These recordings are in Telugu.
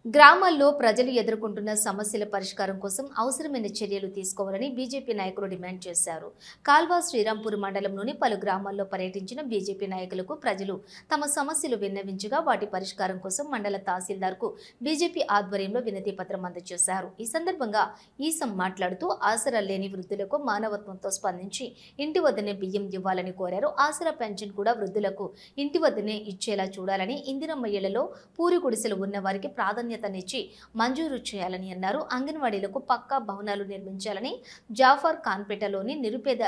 గ్రామాల్లో ప్రజలు ఎదుర్కొంటున్న సమస్యల పరిష్కారం కోసం అవసరమైన చర్యలు తీసుకోవాలని బీజేపీ నాయకులు డిమాండ్ చేశారు. కాల్వ శ్రీరాంపూర్ మండలంలోని పలు గ్రామాల్లో పర్యటించిన బీజేపీ నాయకులకు ప్రజలు తమ సమస్యలు విన్నవించగా వాటి పరిష్కారం కోసం మండల తహసీల్దార్కు బీజేపీ ఆధ్వర్యంలో వినతి పత్రం అందజేశారు. ఈ సందర్భంగా ఈసం మాట్లాడుతూ ఆసరా లేని వృద్ధులకు మానవత్వంతో స్పందించి ఇంటి వద్దనే బియ్యం ఇవ్వాలని కోరారు. ఆసరా పెన్షన్ కూడా వృద్ధులకు ఇంటి వద్దనే ఇచ్చేలా చూడాలని, ఇందిరమ్మ ఇళ్లలో పూరి గుడిసెలు ఉన్న వారికి ప్రాధాన్యతనిచ్చి మంజూరు చేయాలని అన్నారు. అంగన్వాడీలకు పక్కా భవనాలు నిర్మించాలని, జాఫర్ ఖాన్పేటలోని నిరుపేద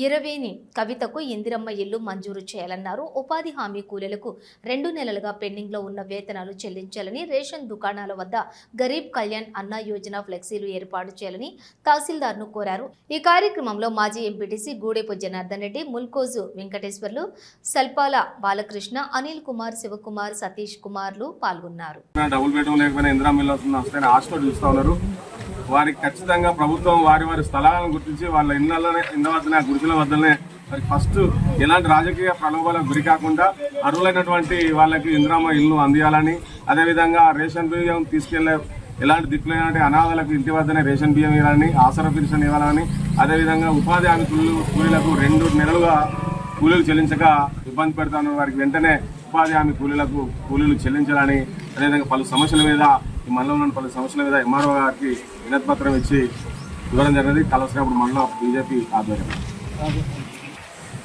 20 కవితకు ఇందిరమ్మ ఇల్లు మంజూరు చేయాలన్నారు. ఉపాధి హామీ కూలీలకు 2 నెలలుగా పెండింగ్లో ఉన్న వేతనాలు చెల్లించాలని, రేషన్ దుకాణాల వద్ద గరీబ్ కళ్యాణ్ అన్న యోజన ఫ్లెక్సీలు ఏర్పాటు చేయాలని తహసీల్దార్ను కోరారు. ఈ కార్యక్రమంలో మాజీ ఎంపీటీసీ గూడెపు జనార్దన్ రెడ్డి, ముల్కోజు వెంకటేశ్వర్లు, సల్పాల బాలకృష్ణ, అనిల్ కుమార్, శివకుమార్, సతీష్ కుమార్లు పాల్గొన్నారు. వారికి ఖచ్చితంగా ప్రభుత్వం వారి స్థలాలను గుర్తించి వాళ్ళ ఇళ్ళ వద్దనే గుడిసెల వద్దనే ఫస్ట్ ఎలాంటి రాజకీయ ప్రలోభాలకు గురి కాకుండా అర్హులైనటువంటి వాళ్ళకి ఇందిరమ్మ ఇల్లు అందియాలని, అదేవిధంగా రేషన్ బియ్యం తీసుకెళ్లే ఎలాంటి దిక్కులైనటువంటి అనాథలకు ఇంటి వద్దనే రేషన్ బియ్యం ఇవ్వాలని, ఆసరా పెన్షన్ ఇవ్వాలని, అదేవిధంగా ఉపాధి హామీ కూలీలకు 2 నెలలుగా కూలీలు చెల్లించక ఇబ్బంది పెడతాను వారికి వెంటనే ఉపాధి హామీ కూలీలు చెల్లించాలని, అదేవిధంగా పలు సమస్యల మీద ఈ మండలంలో పలు సమస్యల మీద ఎంఆర్ఓ గారికి వినతి పత్రం ఇచ్చి ఇవ్వడం జరిగింది. కలవసినప్పుడు మండలం బీజేపీ ఆధ్వర్యంలో.